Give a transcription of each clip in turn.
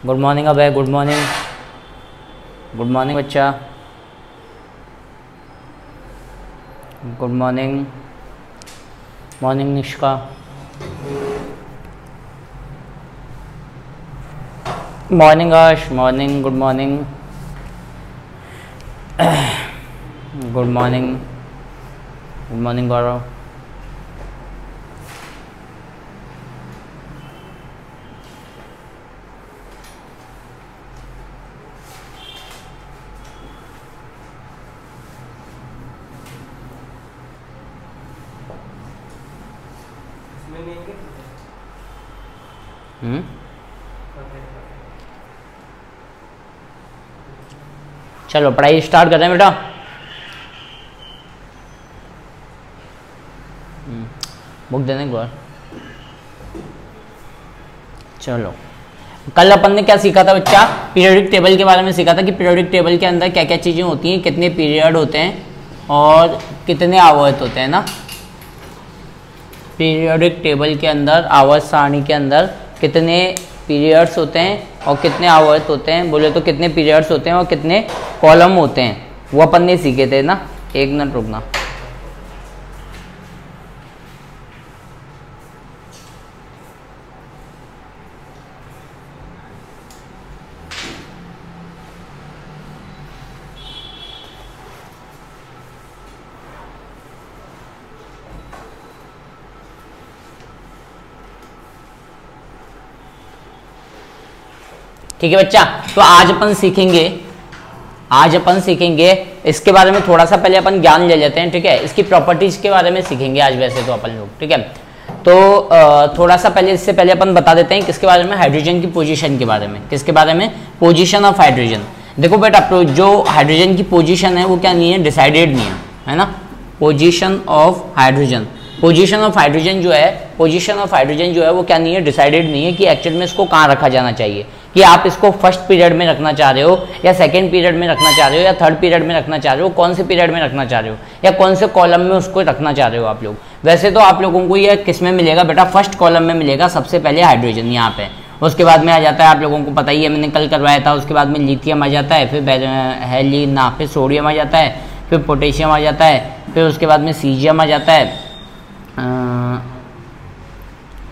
Good morning Abhay, good morning, good morning बच्चा, good morning, morning Nishka, morning Aash, morning, good morning, good morning, good morning Gaurav, चलो पढ़ाई start कर रहे हैं बेटा। बुक देने को। चलो कल अपन ने क्या सीखा था बच्चा? पीरियोडिक टेबल के बारे में सीखा था कि पीरियोडिक टेबल के अंदर क्या क्या चीज़ें होती हैं, कितने पीरियड होते हैं और कितने आवर्त होते हैं ना। पीरियोडिक टेबल के अंदर आवर्त सारणी के अंदर कितने पीरियड्स होते हैं और कितने आवर्त होते हैं, बोले तो कितने पीरियड्स होते हैं और कितने कॉलम होते हैं, वो अपन ने सीखे थे ना। एक मिनट रुकना। ठीक है बच्चा, तो आज अपन सीखेंगे इसके बारे में थोड़ा सा पहले अपन ज्ञान ले लेते हैं। ठीक है, इसकी प्रॉपर्टीज के बारे में सीखेंगे आज वैसे तो अपन लोग। ठीक है, तो थोड़ा सा पहले इससे पहले अपन बता देते हैं किसके बारे में, हाइड्रोजन की पोजीशन के बारे में। किसके बारे में? Position of hydrogen. देखो बेटा, जो हाइड्रोजन की पोजीशन है वो क्या नहीं है, डिसाइडेड नहीं है ना। Position of hydrogen, position of hydrogen जो है वो क्या नहीं है, डिसाइडेड नहीं है कि एक्चुअल में इसको कहाँ रखा जाना चाहिए, कि आप इसको फर्स्ट पीरियड में रखना चाह रहे हो या सेकंड पीरियड में रखना चाह रहे हो या थर्ड पीरियड में रखना चाह रहे हो, कौन से पीरियड में रखना चाह रहे हो या कौन से कॉलम में उसको रखना चाह रहे हो आप लोग। वैसे तो आप लोगों को ये किस में मिलेगा बेटा, फर्स्ट कॉलम में मिलेगा सबसे पहले हाइड्रोजन यहाँ पे। उसके बाद में आ जाता है, आप लोगों को पता ही है, मैंने कल करवाया था, उसके बाद में लिथियम आ जाता है, फिर सोडियम आ जाता है, फिर पोटेशियम आ जाता है, फिर उसके बाद में सीजियम आ जाता है,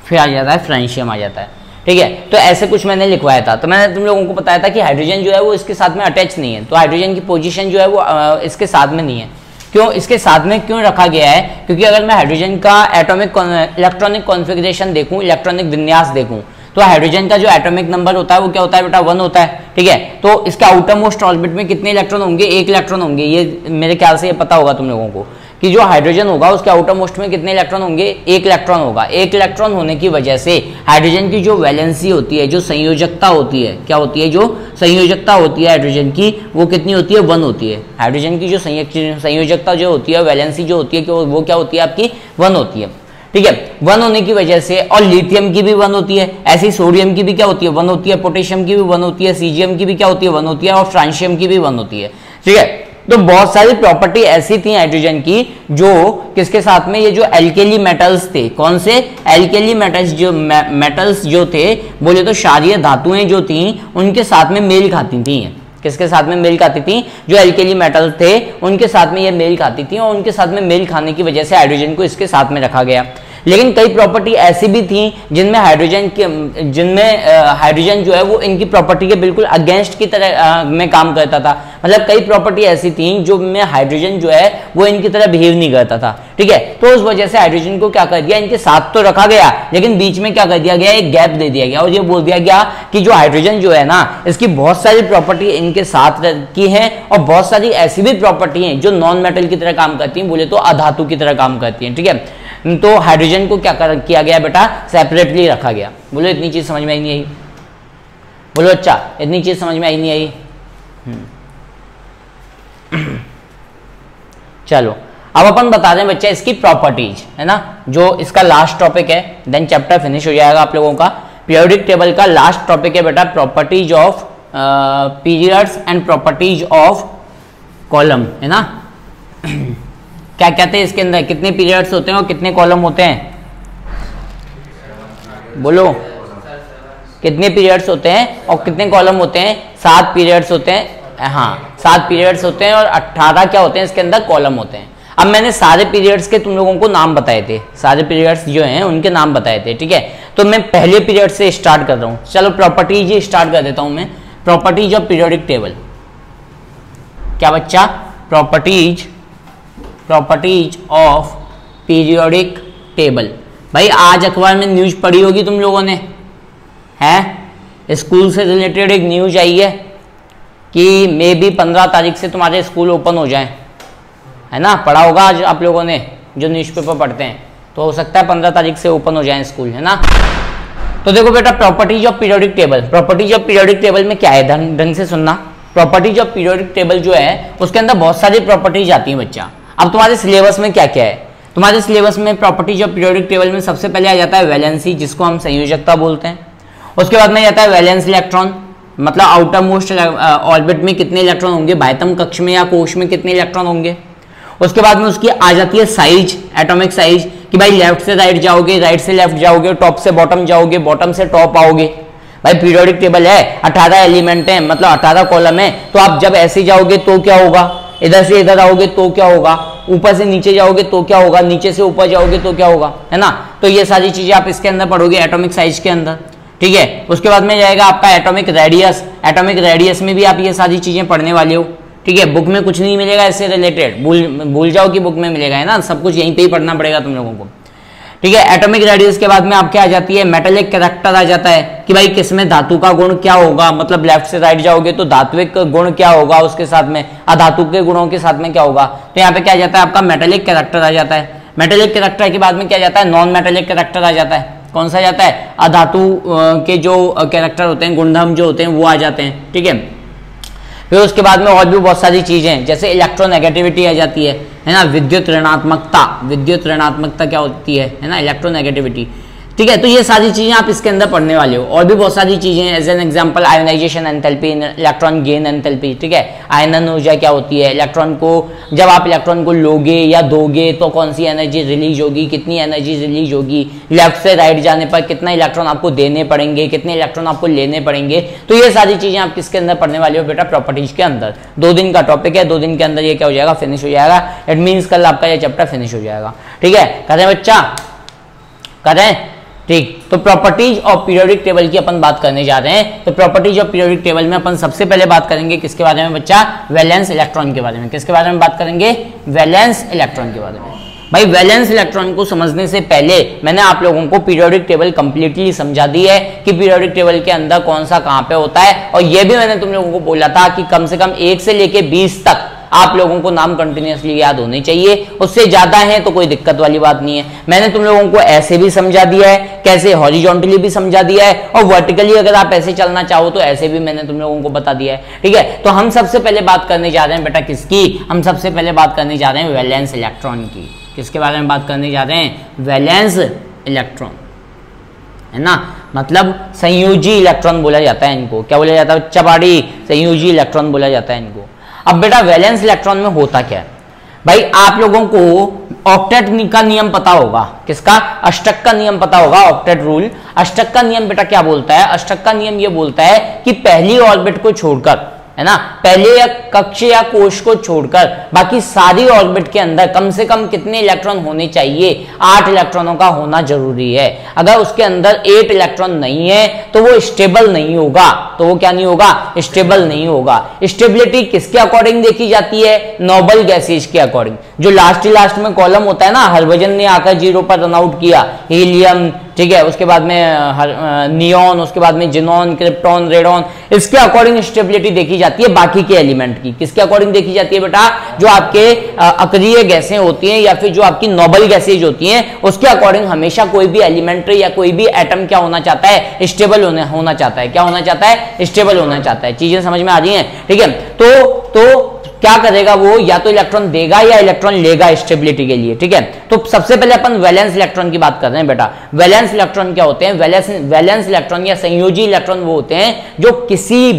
फिर आ जाता है फ्रेंशियम आ जाता है। ठीक है, तो ऐसे कुछ मैंने लिखवाया था। तो मैंने तुम लोगों को बताया था कि हाइड्रोजन जो है वो इसके साथ में अटैच नहीं है, तो हाइड्रोजन की पोजीशन जो है वो इसके साथ में नहीं है। क्यों इसके साथ में क्यों रखा गया है? क्योंकि अगर मैं हाइड्रोजन का एटॉमिक इलेक्ट्रॉनिक कॉन्फ़िगरेशन देखूं, इलेक्ट्रॉनिक विन्यास देखूं, तो हाइड्रोजन का जो एटॉमिक नंबर होता है वो क्या होता है बेटा, 1 होता है। ठीक है, तो इसके आउटर मोस्ट ऑर्बिट में कितने इलेक्ट्रॉन होंगे? 1 इलेक्ट्रॉन होंगे। ये मेरे ख्याल से ये पता होगा तुम लोगों को कि जो हाइड्रोजन होगा उसके आउटर मोस्ट में कितने इलेक्ट्रॉन होंगे? 1 इलेक्ट्रॉन होगा। 1 इलेक्ट्रॉन होने की वजह से हाइड्रोजन की जो वैलेंसी होती है, जो संयोजकता होती है, क्या होती है, जो संयोजकता होती है हाइड्रोजन की, वो कितनी होती है? 1 होती है। हाइड्रोजन की जो संयोजकता जो होती है, वैलेंसी जो होती है, वो क्या होती है आपकी? 1 होती है। ठीक है, 1 होने की वजह से, और लिथियम की भी 1 होती है, ऐसी सोडियम की भी क्या होती है? 1 होती है, पोटेशियम की भी 1 होती है, सीजियम की भी क्या होती है? 1 होती है, और फ्रांशियम की भी 1 होती है। ठीक है, तो बहुत सारी प्रॉपर्टी ऐसी थी हाइड्रोजन की जो किसके साथ में, ये जो एल्केली मेटल्स थे, कौन से एल्केली मेटल्स जो थे, बोले तो क्षारीय धातुएं जो थी उनके साथ में मेल खाती थी। किसके साथ में मेल खाती थी? जो एल्केली मेटल थे उनके साथ में ये मेल खाती थी, और उनके साथ में मेल खाने की वजह से हाइड्रोजन को इसके साथ में रखा गया। लेकिन कई प्रॉपर्टी ऐसी भी थी जिनमें हाइड्रोजन जो है वो इनकी प्रॉपर्टी के बिल्कुल अगेंस्ट की तरह में काम करता था। मतलब कई प्रॉपर्टी ऐसी थी जो में हाइड्रोजन जो है वो इनकी तरह बिहेव नहीं करता था। ठीक है, तो उस वजह से हाइड्रोजन को क्या कर दिया, इनके साथ तो रखा गया, लेकिन बीच में क्या कर दिया गया, एक गैप दे दिया गया, और ये बोल दिया गया कि जो हाइड्रोजन जो है ना, इसकी बहुत सारी प्रॉपर्टी इनके साथ की है, और बहुत सारी ऐसी भी प्रॉपर्टी हैं जो नॉन मेटल की तरह काम करती हैं, बोले तो अधातु की तरह काम करती हैं। ठीक है, तो हाइड्रोजन को क्या किया गया बेटा, सेपरेटली रखा गया। बोलो इतनी चीज समझ में आई नहीं आई? बोलो अच्छा, इतनी चीज समझ में आई नहीं आई? चलो अब अपन बता दें बच्चे इसकी प्रॉपर्टीज, है ना, जो इसका लास्ट टॉपिक है, देन चैप्टर फिनिश हो जाएगा आप लोगों का। पीरियोडिक टेबल का लास्ट टॉपिक है बेटा properties of periods and properties of column, है ना। क्या कहते हैं इसके अंदर, कितने पीरियड्स होते हैं और कितने कॉलम होते हैं? बोलो कितने पीरियड्स होते हैं और कितने कॉलम होते हैं? 7 पीरियड्स होते हैं। हाँ 7 पीरियड्स होते हैं और 18 क्या होते हैं इसके अंदर? कॉलम होते हैं। अब मैंने सारे पीरियड्स के तुम लोगों को नाम बताए थे, सारे पीरियड्स जो हैं उनके नाम बताए थे, ठीक है। तो मैं पहले पीरियड से स्टार्ट कर रहा हूँ। चलो प्रॉपर्टीज स्टार्ट कर देता हूँ मैं। Properties of periodic table. क्या बच्चा? Properties of periodic table. भाई आज अखबार में न्यूज पढ़ी होगी तुम लोगों ने, है स्कूल से रिलेटेड एक न्यूज आई है कि मे बी 15 तारीख से तुम्हारे स्कूल ओपन हो जाए, है ना? पढ़ा होगा आज आप लोगों ने जो न्यूज़पेपर पढ़ते हैं, तो हो सकता है 15 तारीख से ओपन हो जाए स्कूल, है ना? तो देखो बेटा properties of periodic table. Properties of periodic table में क्या है, ढंग से सुनना। प्रॉपर्टीज ऑफ पीरियोडिक टेबल जो है उसके अंदर बहुत सारी प्रॉपर्टीज आती हैं बच्चा। अब तुम्हारे सिलेबस में क्या क्या है? तुम्हारे सिलेबस में प्रॉपर्टीज ऑफ पीरियोडिक टेबल में सबसे पहले आ जाता है वैलेंसी, जिसको हम संयोजकता बोलते हैं। उसके बाद में आता है वैलेंस इलेक्ट्रॉन, मतलब आउटर मोस्ट ऑर्बिट में कितने इलेक्ट्रॉन होंगे, बाह्यतम कक्ष में या कोश में कितने इलेक्ट्रॉन होंगे। उसके बाद में उसकी आ जाती है साइज, एटॉमिक साइज, कि भाई लेफ्ट से राइट जाओगे, राइट से लेफ्ट जाओगे, टॉप से बॉटम जाओगे, बॉटम से टॉप आओगे। भाई पीरियोडिक टेबल है, 18 एलिमेंट है, मतलब 18 कॉलम है, तो आप जब ऐसे जाओगे तो क्या होगा, इधर से इधर आओगे तो क्या होगा, ऊपर से नीचे जाओगे तो क्या होगा, नीचे से ऊपर जाओगे तो क्या होगा, है ना? तो ये सारी चीजें आप इसके अंदर पढ़ोगे एटॉमिक साइज के अंदर, ठीक है। उसके बाद में जाएगा आपका एटॉमिक रेडियस। एटॉमिक रेडियस में भी आप ये सारी चीजें पढ़ने वाले हो, ठीक है। बुक में कुछ नहीं मिलेगा इससे रिलेटेड, भूल जाओ कि बुक में मिलेगा, है ना? सब कुछ यहीं पे ही पढ़ना पड़ेगा तुम लोगों को, ठीक है। एटॉमिक रेडियस के बाद में आपके आ जाती है मेटेलिक कैरेक्टर आ जाता है, कि भाई किसमें धातु का गुण क्या होगा, मतलब लेफ्ट से राइट जाओगे तो धात्विक गुण क्या होगा, उसके साथ में अधातु के गुणों के साथ में क्या होगा। तो यहाँ पे क्या आ जाता है आपका मेटेलिक कैरेक्टर आ जाता है। मेटेलिक कैरेक्टर के बाद में क्या जाता है, नॉन मेटेलिक कैरेक्टर आ जाता है। कौन सा जाता है? अधातु के जो कैरेक्टर होते हैं, गुणधर्म जो होते हैं वो आ जाते हैं, ठीक है। फिर उसके बाद में और भी बहुत सारी चीजें, जैसे इलेक्ट्रोनेगेटिविटी आ जाती है ना, विद्युत ऋणात्मकता। विद्युत ऋणात्मकता क्या होती है ना, इलेक्ट्रोनेगेटिविटी, ठीक है। तो ये सारी चीजें आप इसके अंदर पढ़ने वाले हो। और भी बहुत सारी चीजें, as an example ionization enthalpy, electron gain enthalpy, ठीक है। आयनन ऊर्जा क्या होती है, इलेक्ट्रॉन को जब आप इलेक्ट्रॉन को लोगे या दोगे तो कौन सी एनर्जी रिलीज होगी, कितनी एनर्जी रिलीज होगी, लेफ्ट से राइट जाने पर कितना इलेक्ट्रॉन आपको देने पड़ेंगे, कितने इलेक्ट्रॉन आपको लेने पड़ेंगे। तो ये सारी चीजें आप किसके अंदर पढ़ने वाले हो बेटा, प्रॉपर्टीज के अंदर। 2 दिन का टॉपिक है, 2 दिन के अंदर ये क्या हो जाएगा, फिनिश हो जाएगा। इट मीन्स कल आपका ये चैप्टर फिनिश हो जाएगा, ठीक है। करें बच्चा, करें, ठीक। तो प्रॉपर्टीज ऑफ पीरियोडिक टेबल की अपन बात करने जा रहे हैं। तो प्रॉपर्टीज ऑफ पीरियोडिक टेबल में अपन सबसे पहले बात करेंगे किसके बारे में बच्चा, वैलेंस इलेक्ट्रॉन के बारे में। किसके बारे में बात करेंगे, वैलेंस इलेक्ट्रॉन के बारे में। भाई वैलेंस इलेक्ट्रॉन को समझने से पहले मैंने आप लोगों को पीरियोडिक टेबल कंप्लीटली समझा दी है कि पीरियोडिक टेबल के अंदर कौन सा कहां पे होता है। और यह भी मैंने तुम लोगों को बोला था कि कम से कम 1 से लेके 20 तक आप लोगों को नाम कंटिन्यूअसली याद होने चाहिए, उससे ज्यादा है तो कोई दिक्कत वाली बात नहीं है। मैंने तुम लोगों को ऐसे भी समझा दिया है, कैसे हॉरिजॉन्टली भी समझा दिया है, और वर्टिकली अगर आप ऐसे चलना चाहो तो ऐसे भी मैंने तुम लोगों को बता दिया है, ठीक है। तो हम सबसे पहले बात करने जा रहे हैं बेटा किसकी, हम सबसे पहले बात करने जा रहे हैं वैलेंस इलेक्ट्रॉन की। किसके बारे में बात करने जा रहे हैं, वैलेंस इलेक्ट्रॉन, है ना। मतलब संयोजी इलेक्ट्रॉन बोला जाता है इनको। क्या बोला जाता है चबाड़ी, संयोजी इलेक्ट्रॉन बोला जाता है इनको। अब बेटा वैलेंस इलेक्ट्रॉन में होता क्या है, भाई आप लोगों को ऑक्टेट का नियम पता होगा। किसका, अष्टक का नियम पता होगा, ऑक्टेट रूल। अष्टक का नियम बेटा क्या बोलता है, अष्टक का नियम ये बोलता है कि पहली ऑर्बिट को छोड़कर, है ना, पहले या कक्ष या कोश को छोड़कर बाकी सारी ऑर्बिट के अंदर कम से कम कितने इलेक्ट्रॉन होने चाहिए, 8 इलेक्ट्रॉनों का होना जरूरी है। अगर उसके अंदर 8 इलेक्ट्रॉन नहीं है तो वो स्टेबल नहीं होगा। तो वो क्या नहीं होगा, स्टेबल नहीं होगा। स्टेबिलिटी किसके अकॉर्डिंग देखी जाती है, नोबल गैसेज के अकॉर्डिंग। जो लास्ट में कॉलम होता है ना, हाइड्रोजन ने आकर 0 पर रन आउट किया, हीलियम, ठीक है, उसके बाद में नियॉन, उसके बाद में जिनॉन, क्रिप्टॉन, रेडॉन, इसके अकॉर्डिंग स्टेबिलिटी देखी जाती है बाकी के एलिमेंट की। किसके अकॉर्डिंग देखी जाती है बेटा, जो आपके अक्रिय गैसें होती हैं या फिर जो आपकी नोबल गैसेज होती हैं, उसके अकॉर्डिंग हमेशा कोई भी एलिमेंट या कोई भी एटम क्या होना चाहता है, स्टेबल होना चाहता है। क्या होना चाहता है, स्टेबल होना चाहता है। चीजें समझ में आ रही हैं, ठीक है। तो क्या करेगा वो, या तो इलेक्ट्रॉन देगा या इलेक्ट्रॉन लेगा स्टेबिलिटी के लिए, ठीक है। तो सबसे पहले अपन वैलेंस इलेक्ट्रॉन की बात कर रहे हैं बेटा। वैलेंस इलेक्ट्रॉन क्या होते हैं, वैलेंस इलेक्ट्रॉन या संयोजी इलेक्ट्रॉन वो होते हैं जो किसी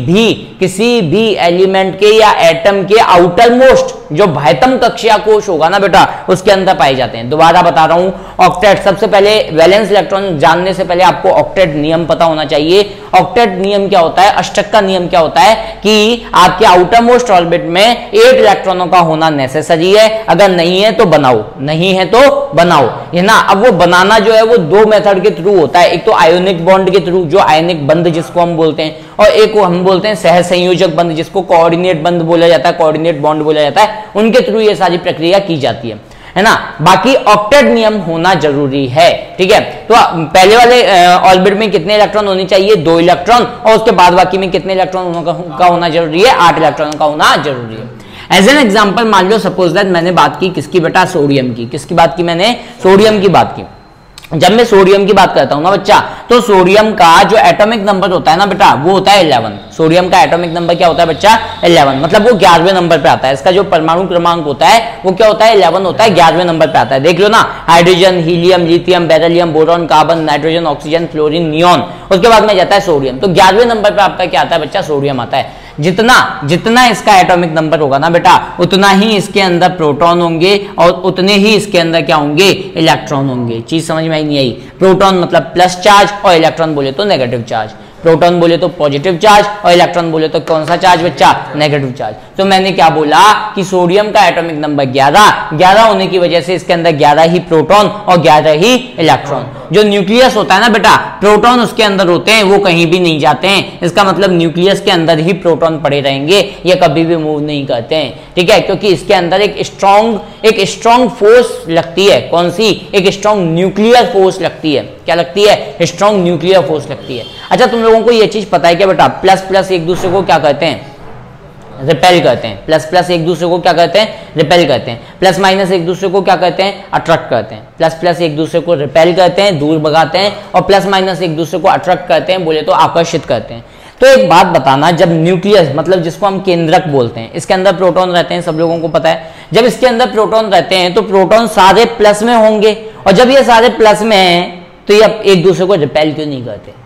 भी एलिमेंट के या एटम के आउटर मोस्ट, जो बाह्यतम कक्षीय कोश होगा ना बेटा उसके अंदर पाए जाते हैं। दोबारा बता रहा हूं, ऑक्टेट, सबसे पहले वैलेंस इलेक्ट्रॉन जानने से पहले आपको ऑक्टेट नियम पता होना चाहिए। ऑक्टेट नियम क्या होता है, अष्टक का नियम क्या होता है कि आपके आउटर मोस्ट ऑर्बिट में 8 इलेक्ट्रॉनों का होना नेसेसरी है, अगर नहीं है तो बनाओ, नहीं है तो बनाओ, है ना। अब वो बनाना जो है वो दो मेथड के थ्रू होता है, एक तो आयोनिक बॉन्ड के थ्रू, जो आयनिक बंध जिसको हम बोलते हैं, और एक को हम बोलते हैं सह संयोजक बंध जिसको कोऑर्डिनेट बंध बोला जाता है, कोऑर्डिनेट बॉन्ड बोला जाता है, उनके थ्रू ये सारी प्रक्रिया की जाती है ना। बाकी ऑक्टेट नियम होना जरूरी है, ठीक है। तो पहले वाले ऑर्बिट में कितने इलेक्ट्रॉन होने चाहिए, 2 इलेक्ट्रॉन, और उसके बाद बाकी में कितने इलेक्ट्रॉन का होना जरूरी है, 8 इलेक्ट्रॉन का होना जरूरी है। एज एन एग्जाम्पल मान लो सपोज दैट मैंने बात की किसकी बेटा, सोडियम की। किसकी बात की मैंने, सोडियम की बात की। जब मैं सोडियम की बात करता हूं ना बच्चा, तो सोडियम का जो एटॉमिक नंबर होता है ना बेटा वो होता है 11। सोडियम का एटॉमिक नंबर क्या होता है बच्चा, 11, मतलब वो 11वें नंबर पे आता है। इसका जो परमाणु क्रमांक होता है वो क्या होता है, 11 होता है, 11वें नंबर पे आता है। देख लो ना, hydrogen, helium, lithium, beryllium, boron, carbon, nitrogen, oxygen, fluorine, neon, उसके बाद में जाता है सोडियम। तो 11वें नंबर पे आपका क्या आता है बच्चा, सोडियम आता है। जितना इसका एटॉमिक नंबर होगा ना बेटा उतना ही इसके अंदर प्रोटॉन होंगे और उतने ही इसके अंदर क्या होंगे, इलेक्ट्रॉन होंगे। चीज समझ में आई नहीं आई, प्रोटॉन मतलब प्लस चार्ज और इलेक्ट्रॉन बोले तो नेगेटिव चार्ज, प्रोटॉन बोले तो पॉजिटिव चार्ज और इलेक्ट्रॉन बोले तो कौन सा चार्ज बच्चा, नेगेटिव चार्ज। तो मैंने क्या बोला कि सोडियम का एटॉमिक नंबर 11 होने की वजह से इसके अंदर 11 ही प्रोटॉन और 11 ही इलेक्ट्रॉन। जो न्यूक्लियस होता है ना बेटा, प्रोटॉन उसके अंदर होते हैं, वो कहीं भी नहीं जाते हैं। इसका मतलब न्यूक्लियस के अंदर ही प्रोटॉन पड़े रहेंगे, ये कभी भी मूव नहीं करते हैं, ठीक है। क्योंकि इसके अंदर एक स्ट्रॉन्ग फोर्स लगती है, कौन सी, एक स्ट्रॉन्ग न्यूक्लियर फोर्स लगती है। क्या लगती है, स्ट्रॉन्ग न्यूक्लियर फोर्स लगती है। अच्छा तुम लोगों को ये चीज पता है क्या बेटा, प्लस प्लस एक दूसरे को क्या कहते हैं, रिपेल करते हैं। प्लस प्लस एक दूसरे को क्या कहते हैं, रिपेल करते हैं। प्लस माइनस एक दूसरे को क्या कहते हैं, अट्रैक्ट करते हैं। प्लस प्लस एक दूसरे को रिपेल करते हैं, दूर भगाते हैं, और प्लस माइनस एक दूसरे को अट्रैक्ट करते हैं, बोले तो आकर्षित करते हैं। तो एक बात बताना, जब न्यूक्लियस मतलब जिसको हम केंद्रक बोलते हैं, इसके अंदर प्रोटॉन रहते हैं, सब लोगों को पता है। जब इसके अंदर प्रोटॉन रहते हैं तो प्रोटॉन सारे प्लस में होंगे, और जब ये सारे प्लस में हैं तो ये एक दूसरे को रिपेल क्यों नहीं करते।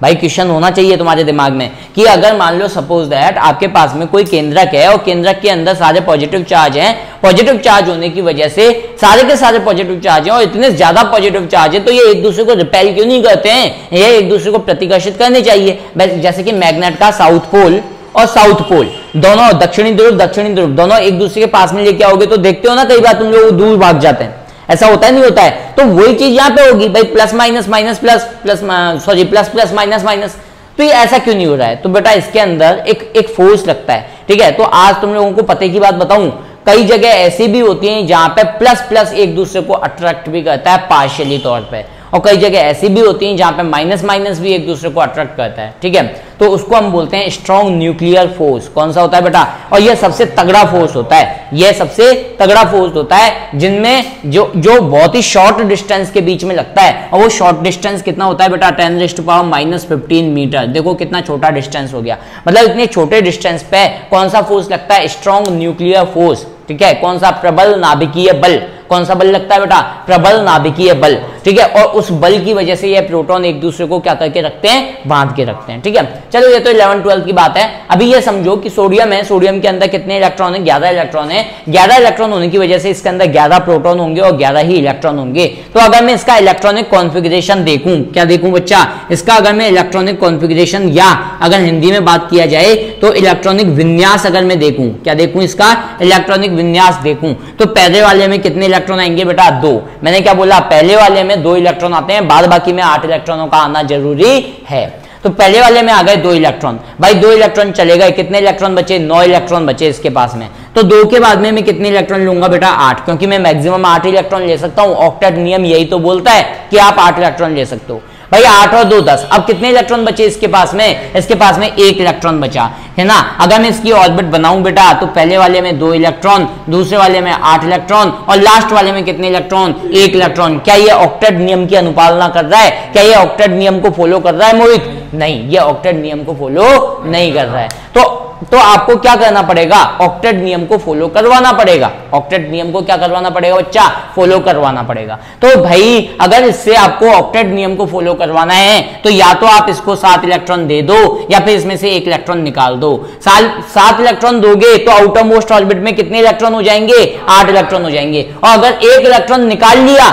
भाई क्वेश्चन होना चाहिए तुम्हारे दिमाग में कि अगर मान लो सपोज दैट आपके पास में कोई केंद्रक है और केंद्रक के अंदर सारे पॉजिटिव चार्ज हैं, पॉजिटिव चार्ज होने की वजह से सारे के सारे पॉजिटिव चार्ज हैं और इतने ज्यादा पॉजिटिव चार्ज है, तो ये एक दूसरे को रिपेल क्यों नहीं करते हैं, ये एक दूसरे को प्रतिकर्षित करने चाहिए। जैसे कि मैग्नेट का साउथ पोल और साउथ पोल दोनों, दक्षिणी ध्रुव दोनों एक दूसरे के पास में लेके आओगे तो देखते हो ना कई बार तुम लोग दूर भाग जाते हैं, ऐसा होता है नहीं होता है। तो वही चीज यहां पे होगी भाई, plus minus minus plus plus sorry plus plus minus minus. तो ये ऐसा क्यों नहीं हो रहा है, तो बेटा इसके अंदर एक फोर्स लगता है, ठीक है। तो आज तुम लोगों को पते की बात बताऊं, कई जगह ऐसी भी होती हैं जहां पे प्लस प्लस एक दूसरे को अट्रैक्ट भी करता है पार्शियली तौर पे, और कई जगह ऐसी भी होती हैं जहां पे माइनस माइनस भी एक दूसरे को अट्रैक्ट करता है, ठीक है। तो उसको हम बोलते हैं स्ट्रॉन्ग न्यूक्लियर फोर्स। कौन सा होता है बेटा, और यह सबसे तगड़ा फोर्स होता है, यह सबसे तगड़ा फोर्स होता है जिनमें जो बहुत ही शॉर्ट डिस्टेंस के बीच में लगता है, और वो शॉर्ट डिस्टेंस कितना होता है बेटा, 10⁻⁻15 मीटर। देखो कितना छोटा डिस्टेंस हो गया, मतलब इतने छोटे डिस्टेंस पे कौन सा फोर्स लगता है, स्ट्रॉन्ग न्यूक्लियर फोर्स, ठीक है। कौन सा, प्रबल नाभिकीय बल। कौन सा बल लगता है बेटा, प्रबल नाभिकीय बल, ठीक है। और उस बल की वजह से ये प्रोटॉन एक दूसरे को क्या करके रखते हैं, बांध के रखते हैं, ठीक है। चलो ये तो 11-12 की बात है। अभी ये समझो कि सोडियम है, सोडियम के अंदर कितने इलेक्ट्रॉन है, 11 इलेक्ट्रॉन है। 11 इलेक्ट्रॉन होने की वजह से इसके अंदर 11 प्रोटॉन होंगे और 11 ही इलेक्ट्रॉन होंगे। तो अगर मैं इसका इलेक्ट्रॉनिक कॉन्फिगरेशन देखूं, क्या देखूं बच्चा, इसका अगर मैं इलेक्ट्रॉनिक कॉन्फिगरेशन, या अगर हिंदी में बात किया जाए तो इलेक्ट्रॉनिक विन्यास अगर मैं देखूं, क्या देखूं, इसका इलेक्ट्रॉनिक विन्यास देखूं, तो पहले वाले में कितने इलेक्ट्रॉन आएंगे बेटा, 2। मैंने क्या बोला, पहले वाले में 2 इलेक्ट्रॉन आते हैं, बाद बाकी में 8 इलेक्ट्रॉनों का आना जरूरी है। तो पहले वाले में आ गए 2 इलेक्ट्रॉन, भाई 2 इलेक्ट्रॉन चले गए, कितने इलेक्ट्रॉन बचे, 9 इलेक्ट्रॉन बचे इसके पास में। तो 2 के बाद में मैं कितने इलेक्ट्रॉन लूंगा बेटा, 8, क्योंकि मैं मैक्सिमम 8 इलेक्ट्रॉन ले सकता हूं। ऑक्टेट नियम यही तो बोलता है कि आप 8 इलेक्ट्रॉन ले सकते हो। भाई 8 और 2 10, अब कितने इलेक्ट्रॉन बचे इसके पास में, इसके पास में 1 इलेक्ट्रॉन बचा है ना। अगर मैं इसकी ऑर्बिट बनाऊं बेटा, तो पहले वाले में 2 इलेक्ट्रॉन, दूसरे वाले में 8 इलेक्ट्रॉन, और लास्ट वाले में कितने इलेक्ट्रॉन, 1 इलेक्ट्रॉन। क्या ये ऑक्टेट नियम की अनुपालना कर रहा है, क्या ये ऑक्टेट नियम को फॉलो कर रहा है मोहित, नहीं, ये ऑक्टेट नियम को फॉलो नहीं कर रहा है। तो तो आपको क्या करना पड़ेगा, ऑक्टेट नियम को फॉलो करवाना पड़ेगा। ऑक्टेट नियम को क्या करवाना पड़ेगा बच्चा, फॉलो करवाना पड़ेगा। तो भाई अगर इससे आपको ऑक्टेट नियम को फॉलो करवाना है तो या तो आप इसको 7 इलेक्ट्रॉन दे दो या फिर इसमें से 1 इलेक्ट्रॉन निकाल दो। 7 इलेक्ट्रॉन दोगे तो आउटर मोस्ट ऑर्बिट में कितने इलेक्ट्रॉन हो जाएंगे, 8 इलेक्ट्रॉन हो जाएंगे। और अगर 1 इलेक्ट्रॉन निकाल लिया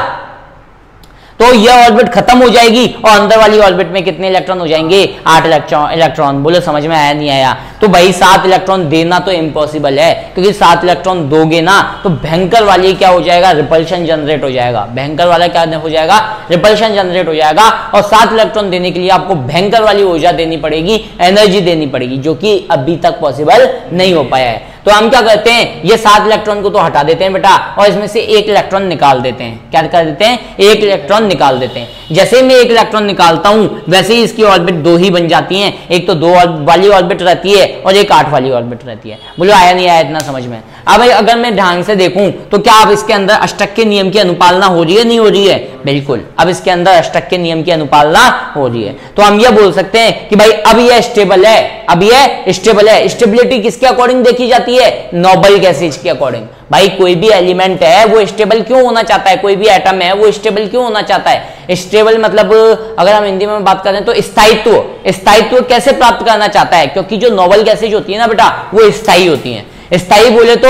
तो यह ऑर्बिट खत्म हो जाएगी और अंदर वाली ऑर्बिट में कितने इलेक्ट्रॉन हो जाएंगे, 8 इलेक्ट्रॉन। बोलो समझ में आया नहीं आया? तो भाई 7 इलेक्ट्रॉन देना तो इम्पॉसिबल है, क्योंकि 7 इलेक्ट्रॉन दोगे ना तो भयंकर वाली क्या हो जाएगा, रिपल्शन जनरेट हो जाएगा। भयंकर वाला क्या हो जाएगा, रिपल्शन जनरेट हो जाएगा। और 7 इलेक्ट्रॉन देने के लिए आपको भयंकर वाली ऊर्जा देनी पड़ेगी, एनर्जी देनी पड़ेगी, जो कि अभी तक पॉसिबल नहीं हो पाया है। तो हम क्या करते हैं, ये 7 इलेक्ट्रॉन को तो हटा देते हैं बेटा और इसमें से 1 इलेक्ट्रॉन निकाल देते हैं। क्या कर देते हैं, 1 इलेक्ट्रॉन निकाल देते हैं। जैसे ही मैं 1 इलेक्ट्रॉन निकालता हूं वैसे ही इसकी ऑर्बिट 2 ही बन जाती हैं। एक तो 2 वाली ऑर्बिट रहती है और एक 8 वाली ऑर्बिट रहती है। बोलो आया नहीं आया इतना समझ में? अब अगर मैं ध्यान से देखूं तो क्या अब इसके अंदर अष्टक के नियम की अनुपालना हो रही है, नहीं हो रही है? बिल्कुल, अब इसके अंदर अष्टक के नियम की अनुपालना हो रही है। तो हम ये बोल सकते हैं कि भाई अब ये स्टेबल है, अब ये स्टेबल है। स्टेबिलिटी किसके अकॉर्डिंग देखी जाती है, नोबल गैसेज के अकॉर्डिंग। भाई कोई भी एलिमेंट है वो स्टेबल क्यों होना चाहता है, कोई भी एटम है वो स्टेबल क्यों होना चाहता है? स्टेबल मतलब अगर हम हिंदी में बात करें तो स्थायित्व। स्थायित्व कैसे प्राप्त करना चाहता है? क्योंकि जो नोबल गैसेज होती है ना बेटा वो स्थायी होती हैं। स्थायी बोले तो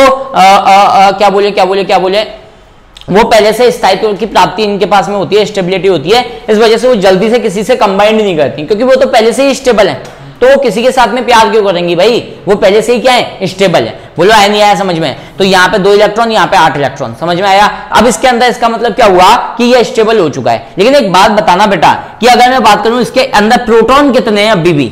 क्या बोले वो पहले से स्थायित्व की प्राप्ति इनके पास में होती है, स्टेबिलिटी होती है। इस वजह से वो जल्दी से किसी से कंबाइंड नहीं करती, क्योंकि वो तो पहले से ही स्टेबल है। तो वो किसी के साथ में प्यार क्यों करेंगी भाई, वो पहले से ही क्या है, स्टेबल है। बोलो आया नहीं आया समझ में? तो यहाँ पे 2 इलेक्ट्रॉन, यहाँ पे 8 इलेक्ट्रॉन, समझ में आया? अब इसके अंदर इसका मतलब क्या हुआ कि ये स्टेबल हो चुका है। लेकिन एक बात बताना बेटा कि अगर मैं बात करूं इसके अंदर प्रोटॉन कितने हैं अभी भी,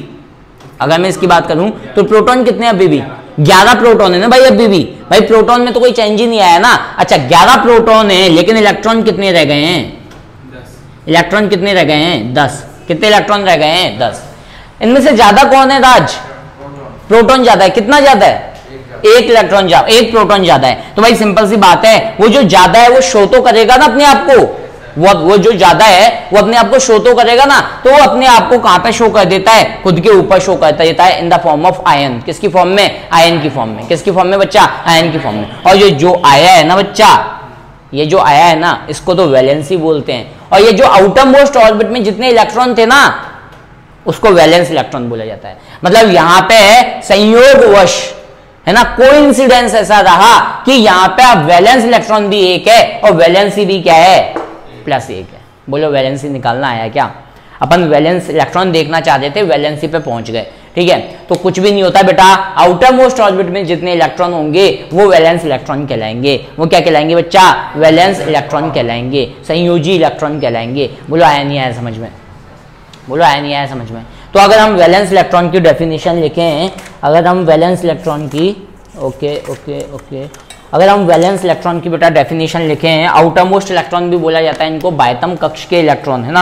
अगर मैं इसकी बात करूं तो प्रोटॉन कितने हैं अभी भी, 11 प्रोटॉन है ना भाई अभी भी। भाई प्रोटॉन में तो कोई चेंज ही नहीं आया ना। अच्छा 11 प्रोटॉन है, लेकिन इलेक्ट्रॉन कितने रह गए हैं, 10। इलेक्ट्रॉन कितने रह गए हैं, 10। कितने इलेक्ट्रॉन रह गए हैं, 10। इनमें से ज्यादा कौन है राज, प्रोटॉन ज्यादा है। कितना ज्यादा है, 1 इलेक्ट्रॉन ज्यादा, 1 प्रोटॉन ज्यादा है। तो भाई सिंपल सी बात है, वो जो ज्यादा है वो शो तो करेगा ना अपने आप को, वो जो ज्यादा है वो अपने आप को शो तो करेगा ना। तो वो अपने आप को कहां पे शो कर देता है, खुद के ऊपर शो करता देता है, in the form of ion. किसकी फॉर्म में, आयन की फॉर्म में। किसकी फॉर्म में बच्चा, आयन की फॉर्म में। और ये जो आया है ना बच्चा, ये जो आया है ना, इसको तो वैलेंसी बोलते हैं। और ये जो आउटर मोस्ट ऑर्बिट में जितने इलेक्ट्रॉन थे ना, उसको वैलेंस इलेक्ट्रॉन बोला जाता है। मतलब यहां पे संयोगवश है ना, कोइंसिडेंस ऐसा रहा कि यहां पे अब वैलेंस इलेक्ट्रॉन भी 1 है और वैलेंसी भी क्या है, +1 है। बोलो वैलेंसी निकालना आया क्या? अपन वैलेंस इलेक्ट्रॉन देखना चाहते थे, वैलेंसी पे पहुंच गए। ठीक है, तो कुछ भी नहीं होता बेटा, आउटर मोस्ट ऑर्बिट में जितने इलेक्ट्रॉन होंगे वो वैलेंस इलेक्ट्रॉन कहलाएंगे। वो क्या कहलाएंगे बच्चा, वैलेंस इलेक्ट्रॉन कहलाएंगे, संयोजी इलेक्ट्रॉन कहलाएंगे। बोलो आया नहीं आया समझ में? बोलो आया नहीं आया समझ में? तो अगर हम वैलेंस इलेक्ट्रॉन की डेफिनेशन लिखें, अगर हम वैलेंस इलेक्ट्रॉन की अगर हम वैलेंस इलेक्ट्रॉन की बेटा डेफिनेशन लिखें, आउटर मोस्ट इलेक्ट्रॉन भी बोला जाता है इनको, बाह्यतम कक्ष के इलेक्ट्रॉन है ना।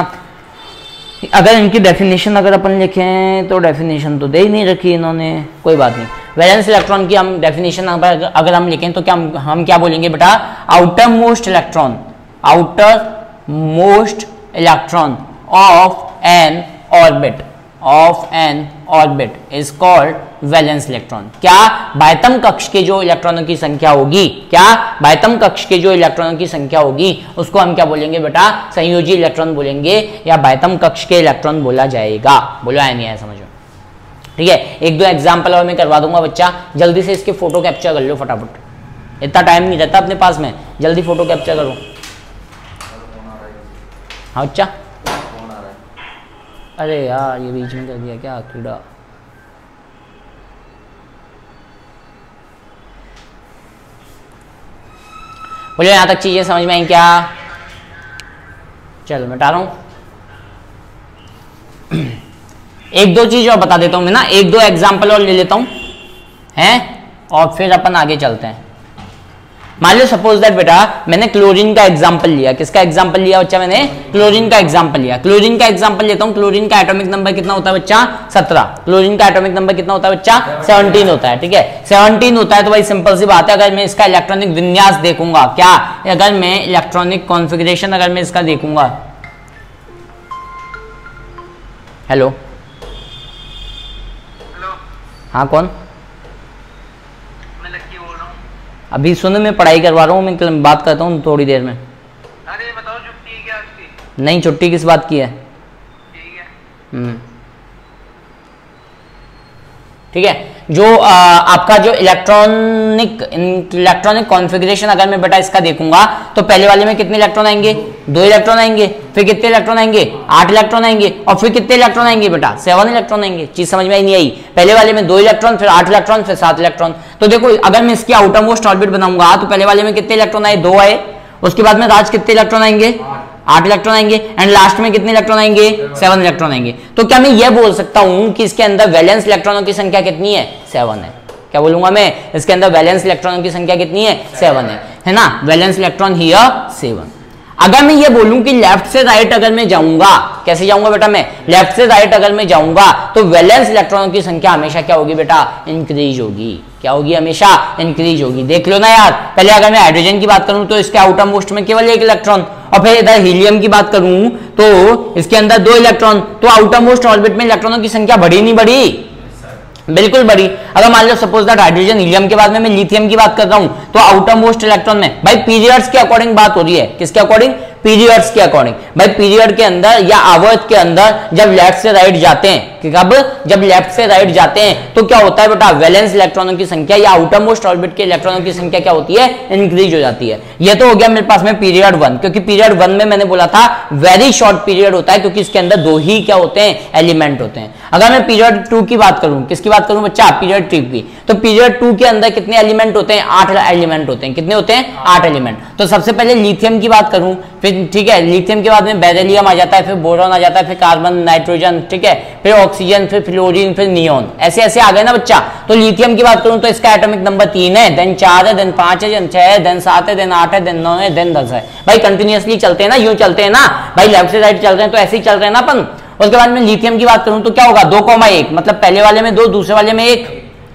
अगर इनकी डेफिनेशन अगर अपन लिखें तो डेफिनेशन तो दे ही नहीं रखी इन्होंने, कोई बात नहीं। वैलेंस इलेक्ट्रॉन की हम डेफिनेशन अगर हम लिखें तो क्या हम क्या बोलेंगे बेटा, outer most electron of N orbit is called valence electron. क्या, बाह्यतम कक्ष के जो इलेक्ट्रॉनों की संख्या होगी, क्या बाह्यतम कक्ष के जो इलेक्ट्रॉनों की संख्या होगी उसको हम क्या बोलेंगे बेटा, संयोजी इलेक्ट्रॉन बोलेंगे या बाह्यतम कक्ष के इलेक्ट्रॉन बोला जाएगा। बोलो आया नहीं आया समझो? ठीक है, 1-2 एग्जाम्पल और मैं करवा दूंगा बच्चा, जल्दी से इसके फोटो कैप्चर कर लो फटाफट, इतना टाइम नहीं रहता अपने पास में, जल्दी फोटो कैप्चर करो। हाँ बच्चा, अरे यार ये बीच में कर दिया क्या कीड़ा। बोलो यहां तक चीजें समझ में आई क्या? चलो मैं बता रहा हूं, 1-2 चीज और बता देता हूं मैं ना, 1-2 एग्जाम्पल और ले लेता हूं हैं, और फिर अपन आगे चलते हैं। मान लो सपोज दैट बेटा मैंने क्लोरीन का एग्जांपल लिया। किसका एग्जांपल लिया बच्चा? मैंने क्लोरीन का एग्जांपल लिया। क्लोरीन का एग्जांपल लेता हूं। क्लोरीन का एटॉमिक नंबर कितना होता है बच्चा? 17। क्लोरीन का एटॉमिक नंबर कितना होता है बच्चा? 17 होता है। ठीक है, 17 होता है। तो भाई सिंपल सी बात है, अगर मैं इसका इलेक्ट्रॉनिक विन्यास देखूंगा, क्या अगर मैं इलेक्ट्रॉनिक कॉन्फ़िगरेशन अगर मैं इसका देखूंगा, हेलो हाँ कौन? अभी सुनो, मैं पढ़ाई करवा रहा हूँ, मैं बात करता हूँ थोड़ी देर में। अरे बताओ छुट्टी है क्या आज की? नहीं, छुट्टी किस बात की है? ठीक है। ठीक है, जो आपका जो इलेक्ट्रॉनिक कॉन्फ़िगरेशन अगर मैं बेटा इसका देखूंगा तो पहले वाले में कितने इलेक्ट्रॉन आएंगे? 2 इलेक्ट्रॉन आएंगे। फिर कितने इलेक्ट्रॉन आएंगे? 8 इलेक्ट्रॉन आएंगे। और फिर कितने इलेक्ट्रॉन आएंगे बेटा? 7 इलेक्ट्रॉन आएंगे। चीज समझ में आई नहीं आई? पहले वाले में 2 इलेक्ट्रॉन, फिर 8 इलेक्ट्रॉन, फिर 7 इलेक्ट्रॉन। तो देखो अगर मैं इसकी आउटर मोस्ट ऑर्बिट बनाऊंगा तो पहले वाले में कितने इलेक्ट्रॉन आए? 2 आए। उसके बाद में राज कितने इलेक्ट्रॉन आएंगे? 8 इलेक्ट्रॉन आएंगे। एंड लास्ट में कितने इलेक्ट्रॉन आएंगे? 7 इलेक्ट्रॉन आएंगे। तो क्या मैं ये बोल सकता हूं कि इसके अंदर वैलेंस इलेक्ट्रॉनों की संख्या कितनी है? 7 है। क्या बोलूंगा मैं? इसके अंदर वैलेंस इलेक्ट्रॉनों की संख्या कितनी है? 7 है ना? Valence electron here 7। अगर मैं ये बोलूं कि लेफ्ट से राइट अगर मैं जाऊंगा, कैसे जाऊंगा बेटा? मैं लेफ्ट से राइट अगर मैं जाऊंगा तो वैलेंस इलेक्ट्रॉनों की संख्या हमेशा क्या होगी बेटा? इंक्रीज होगी। क्या होगी? हमेशा इंक्रीज होगी। देख लो ना यार, पहले अगर मैं हाइड्रोजन की बात करूं तो इसके आउटर मोस्ट में केवल 1 इलेक्ट्रॉन, और फिर इधर हीलियम की बात करूं तो इसके अंदर 2 इलेक्ट्रॉन। तो आउटर मोस्ट ऑर्बिट में इलेक्ट्रॉनों की संख्या बढ़ी नहीं बढ़ी? बिल्कुल बढ़ी। अगर मान लो सपोज दैट हाइड्रोजन हीलियम के बाद में मैं लिथियम की बात कर रहा हूं तो आउटर मोस्ट इलेक्ट्रॉन में भाई पीरियड्स के अकॉर्डिंग बात हो रही है। किसके अकॉर्डिंग? पीरियड्स के अकॉर्डिंग। भाई पीरियड के अंदर या आवर्त के अंदर जब लेफ्ट से राइट जाते हैं, कब? जब लेफ्ट से राइट जाते हैं तो क्या होता है बेटा? वैलेंस इलेक्ट्रॉनों की संख्या या आउटर मोस्ट ऑर्बिट के इलेक्ट्रॉनों की संख्या क्या होती है? इंक्रीज हो जाती है। ये तो हो गया मेरे पास में पीरियड 1, क्योंकि पीरियड 1 में मैंने बोला था वेरी शॉर्ट पीरियड होता है, क्योंकि इसके अंदर 2 ही क्या होते हैं? एलिमेंट होते हैं। अगर मैं पीरियड 2 की बात करूं, किसकी बात करूं बच्चा? पीरियड 2 की। तो पीरियड 2 के अंदर कितने एलिमेंट होते हैं? 8 एलिमेंट होते हैं। कितने होते हैं? 8 एलिमेंट। तो सबसे पहले लिथियम की बात करूं, फिर ठीक है, लिथियम के बाद में बेरिलियम आ जाता है, फिर बोरॉन आ जाता है, फिर कार्बन, नाइट्रोजन, ठीक है, फिर ऑक्सीजन, फिर फ्लोरीन, फिर नियोन, ऐसे ऐसे आ गए ना बच्चा। तो लिथियम की बात करूं तो इसका एटॉमिक नंबर 3 है, देन 4 है, देन 5 है, देन 6 है, देन 7 है, देन 8 है, देन 9 है, देन 10 है। भाई कंटिन्यूअसली चलते हैं ना, यूं चलते हैं ना भाई, लेफ्ट से राइट चल रहे हैं तो ऐसे ही चल रहे हैं ना अपन। उसके बाद में लिथियम की बात करूं तो क्या होगा? 2,1, मतलब पहले वाले में 2, दूसरे वाले में 1,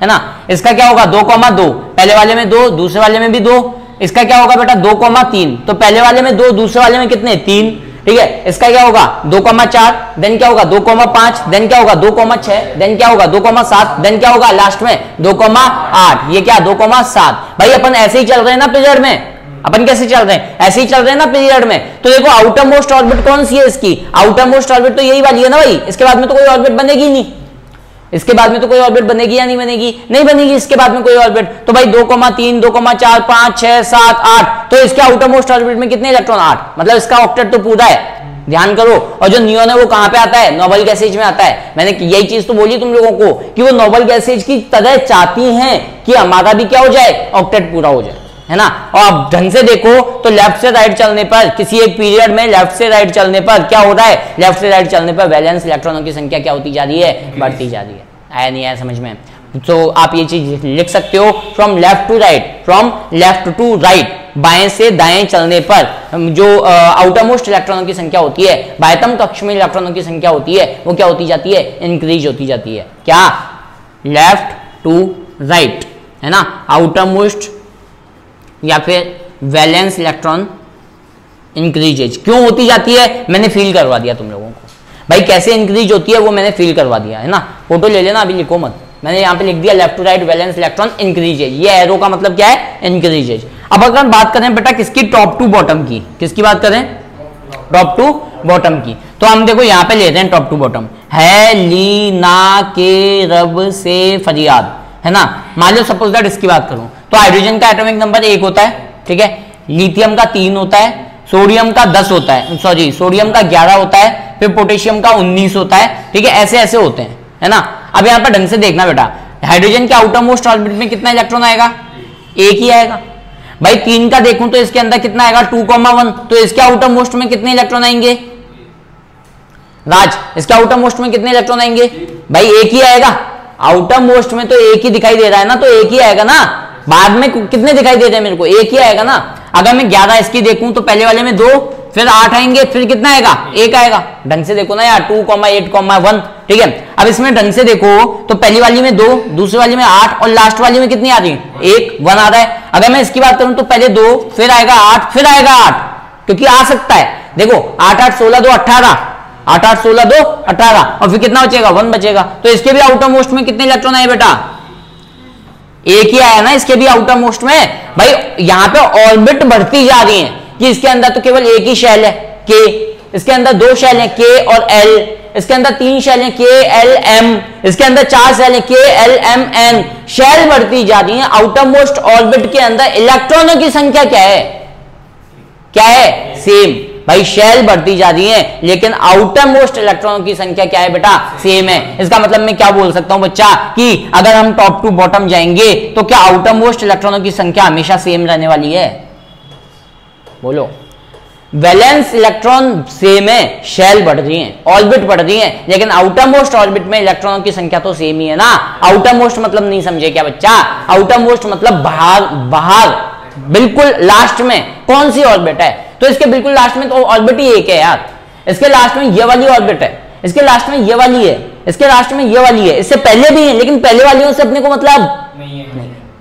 है ना? इसका क्या होगा? 2,2, पहले वाले में 2, दूसरे वाले में भी 2। इसका क्या होगा बेटा? 2,3, तो पहले वाले में 2, दूसरे वाले में कितने? 3। ठीक है, इसका क्या होगा? 2,4, देन क्या होगा? 2,5, देन क्या होगा? 2,6, देन क्या होगा? 2,7, देन क्या होगा लास्ट में? 2,8। ये क्या? 2,7। भाई अपन ऐसे ही चल रहे हैं ना पीरियड में। अपन कैसे चल रहे हैं? ऐसे ही चल रहे हैं ना पीरियड में। तो देखो आउटर मोस्ट ऑर्बिट कौन सी है इसकी? आउटर मोस्ट ऑर्बिट तो यही वाली है ना भाई। इसके बाद में तो कोई ऑर्बिट बनेगी नहीं। इसके बाद में तो कोई ऑर्बिट बनेगी या नहीं बनेगी? नहीं बनेगी इसके बाद में कोई ऑर्बिट। तो भाई 2,3, 2,4, 5, 6, 7, 8, तो इसके आउटर मोस्ट ऑर्बिट में कितने इलेक्ट्रॉन? 8। मतलब इसका ऑक्टेट तो पूरा है। ध्यान करो। और जो नियोन है वो कहां पे आता है? नोबल गैसेज में आता है। मैंने यही चीज तो बोली तुम लोगों को कि वो नोबल गैसेज की तरह चाहती हैं कि हमारा भी क्या हो जाए? ऑक्टेट पूरा हो जाए, है ना? और अब ढंग से देखो तो लेफ्ट से राइट चलने पर, किसी एक पीरियड में लेफ्ट से राइट चलने पर क्या हो रहा है? लेफ्ट से राइट चलने पर वैलेंस इलेक्ट्रॉनों की संख्या क्या होती जा रही है? बढ़ती जा रही है। आया नहीं आया समझ में? तो आप ये चीज लिख सकते हो, from left to right, from left to right, बाएं से दाएं चलने पर जो आउटर मोस्ट इलेक्ट्रॉनों की संख्या होती है, बाह्यतम कक्ष में इलेक्ट्रॉनों की संख्या होती है, वो क्या होती जाती है? इंक्रीज होती जाती है। क्या? लेफ्ट टू राइट, है ना? आउटर मोस्ट या फिर वैलेंस इलेक्ट्रॉन इंक्रीजेज क्यों होती जाती है? मैंने फील करवा दिया तुम लोगों को भाई, कैसे इंक्रीज होती है वो मैंने फील करवा दिया, है ना? फोटो ले लेना, अभी लिखो मत। मैंने यहाँ पे लिख दिया left to right valence electron increases. ये एरो का मतलब क्या है? इंक्रीजेज। अब अगर बात करें बेटा किसकी? टॉप टू बॉटम की। किसकी बात करें? टॉप टू बॉटम की। तो हम देखो यहाँ पे लेते हैं टॉप टू बॉटम। है ली ना के रब से फरियाद, है ना? मान लो सपोज दैट इसकी बात करूं तो हाइड्रोजन का एटॉमिक नंबर 1 होता है, ठीक है? लिथियम का 3 होता है, सोडियम का 10 होता है, सॉरी सोडियम का 11 होता है, फिर पोटेशियम का 19 होता है, ठीक है? ऐसे ऐसे होते हैं, है ना? अब यहाँ पर ढंग से देखना बेटा, हाइड्रोजन के आउटर मोस्ट ऑर्बिट में कितना इलेक्ट्रॉन आएगा? 1 ही आएगा। भाई 3 का देखूं तो इसके अंदर कितना आएगा? 2,1। तो इसके आउटर मोस्ट में कितने इलेक्ट्रॉन आएंगे? राज, इसके आउटर मोस्ट में कितने इलेक्ट्रॉन आएंगे? भाई 1 ही आएगा। आउटर मोस्ट में तो 1 ही दिखाई दे रहा है ना, तो 1 ही आएगा ना। बाद में कितने दिखाई दे रहे हैं मेरे को? 1 ही आएगा ना। अगर मैं 11 इसकी देखूं तो पहले वाले में 2, फिर 8 आएंगे, फिर कितना आएगा? 1 आएगा। ढंग से देखो ना यार, 2,8,1, ठीक है? अब इसमें ढंग से देखो तो पहली वाली में 2, दूसरी वाली में 8 और लास्ट वाली में कितनी आ रही है? 1 आ रहा है। अगर मैं इसकी बात करूं तो पहले 2, फिर आएगा 8, फिर आएगा 8, क्योंकि आ सकता है। देखो 8, 8, 16, 2, 18, 8, 8, 16, 2, 18, और फिर कितना बचेगा? 1 बचेगा। तो इसके भी आउटर मोस्ट में कितने इलेक्ट्रॉन आए बेटा? एक ही आया ना इसके भी आउटर मोस्ट में भाई, यहां पे ऑर्बिट बढ़ती जा रही है कि इसके अंदर तो केवल एक ही शेल है के, इसके अंदर दो शेल हैं के और एल, इसके अंदर तीन शेल हैं के एल एम, इसके अंदर चार शेल हैं के एल एम एन, शेल बढ़ती जा रही है। आउटर मोस्ट ऑर्बिट के अंदर इलेक्ट्रॉनों की संख्या क्या है, क्या है, सेम। भाई शेल बढ़ती जा रही है लेकिन आउटर मोस्ट इलेक्ट्रॉनों की संख्या क्या है बेटा, सेम है। इसका मतलब मैं क्या बोल सकता हूं बच्चा कि अगर हम टॉप टू बॉटम जाएंगे तो क्या आउटर मोस्ट इलेक्ट्रॉनों की संख्या हमेशा सेम रहने वाली है, बोलो। वैलेंस इलेक्ट्रॉन सेम है, शेल बढ़ रही है, ऑर्बिट बढ़ रही है, लेकिन आउटर मोस्ट ऑर्बिट में इलेक्ट्रॉनों की संख्या तो सेम ही है ना। आउटर मोस्ट मतलब नहीं समझे क्या बच्चा, आउटर मोस्ट मतलब बाहर, बाहर बिल्कुल लास्ट में कौन सी ऑर्बिट है, तो इसके बिल्कुल लास्ट में तो ऑर्बिट ही एक है यार। इसके लास्ट में ये वाली ऑर्बिट है, इसके लास्ट में ये वाली है, इसके लास्ट में ये वाली है, इससे पहले भी है लेकिन पहले वालियों से अपने को मतलब नहीं,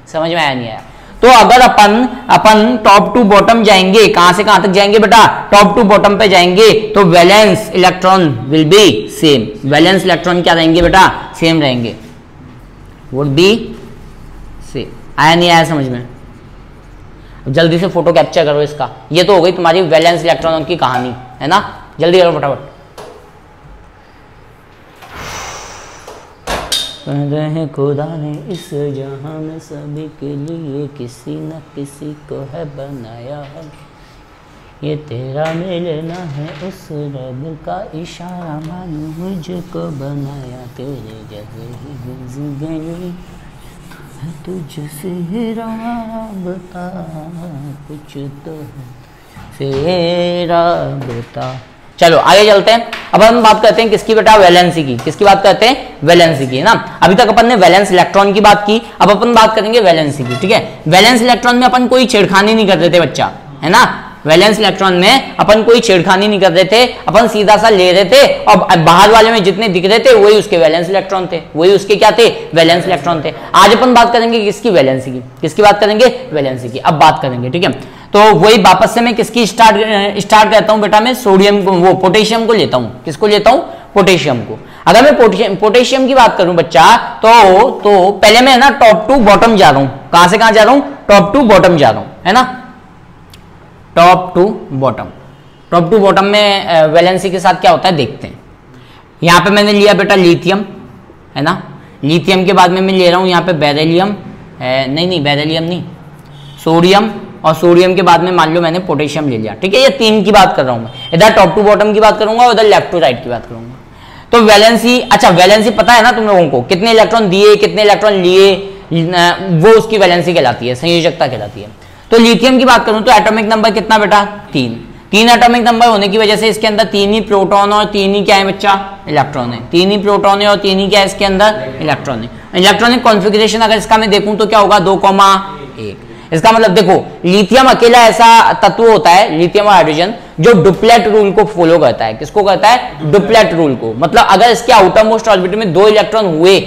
समझ में आया नहीं आया। तो अगर अपन टॉप टू बॉटम जाएंगे, कहां से कहां तक जाएंगे बेटा, टॉप टू बॉटम पे जाएंगे तो valence electron will be same, valence electron क्या रहेंगे बेटा, सेम रहेंगे, वुड बी सेम। आया नहीं आया समझ में, जल्दी से फोटो कैप्चर करो इसका। ये तो हो गई तुम्हारी वैलेंस इलेक्ट्रॉनों की कहानी, है ना, जल्दी करो फटाफट। रहे खुदा ने इस जहां में सभी के लिए किसी न किसी को है बनाया, ये तेरा मिलना है उस रब का इशारा, मानो मुझको बनाया तेरे जैसे ही जिंदगी तुझसे राबता कुछ तो तेरा बता। चलो आगे चलते हैं। अब हम बात करते हैं किसकी बेटा, वैलेंसी की। किसकी बात करते हैं, वैलेंसी की, है ना। अभी तक अपन ने वैलेंस इलेक्ट्रॉन की बात की, अब अपन बात करेंगे वैलेंसी की, ठीक है। वैलेंस इलेक्ट्रॉन में अपन कोई छेड़खानी नहीं कर रहे थे बच्चा, है ना। वैलेंस इलेक्ट्रॉन में अपन कोई छेड़खानी नहीं कर रहे थे, अपन सीधा सा ले रहे थे और बाहर वाले में जितने दिख रहे थे वही उसके वैलेंस इलेक्ट्रॉन थे, वही उसके क्या थे, वैलेंस इलेक्ट्रॉन थे। आज अपन बात करेंगे किसकी, वैलेंसी की। किसकी बात करेंगे, वैलेंसी की। अब बात करेंगे, ठीक है। तो वही वापस से मैं किसकी स्टार्ट करता हूं बेटा, मैं सोडियम को, वो पोटेशियम को लेता हूं। किसको लेता हूं, पोटेशियम को। अगर मैं पोटेशियम की बात करूं बच्चा तो पहले मैं ना टॉप टू बॉटम जा रहा हूं। कहां से कहां जा रहा हूं, टॉप टू बॉटम जा रहा हूं, है ना। Top to bottom, top to bottom में वैलेंसी के साथ क्या होता है देखते हैं। यहां पे मैंने लिया बेटा लिथियम, है ना। लिथियम के बाद में मैं ले रहा हूं यहां पे बेरिलियम, नहीं बेरिलियम नहीं, सोडियम, और सोडियम के बाद में मान लो मैंने पोटेशियम ले लिया, ठीक है। ये तीन की बात कर रहा हूं मैं, इधर टॉप टू बॉटम की बात करूंगा, उधर लेफ्ट टू राइट की बात करूंगा। तो वैलेंसी, अच्छा वैलेंसी पता है ना तुम लोगों को, कितने इलेक्ट्रॉन दिए कितने इलेक्ट्रॉन लिए, वो उसकी वैलेंसी कहलाती है, संयोजकता कहलाती है। तो लिथियम की बात करूं तो एटॉमिक नंबर कितना बेटा, 3 एटॉमिक नंबर होने की वजह से इसके अंदर 3 ही प्रोटॉन और 3 ही क्या है बच्चा, इलेक्ट्रॉन है। 3 ही प्रोटॉन है और 3 ही क्या है इसके अंदर, इलेक्ट्रॉन है। इलेक्ट्रॉनिक कॉन्फ़िगरेशन अगर इसका मैं देखूं तो क्या होगा, 2,1। इसका मतलब देखो लिथियम अकेला ऐसा तत्व होता है, लिथियम और हाइड्रोजन, जो डुप्लेट रूल को फॉलो करता है। किसको करता है, डुप्लेट रूल को। मतलब अगर इसके आउटर मोस्ट ऑर्बिट में 2 इलेक्ट्रॉन हुए,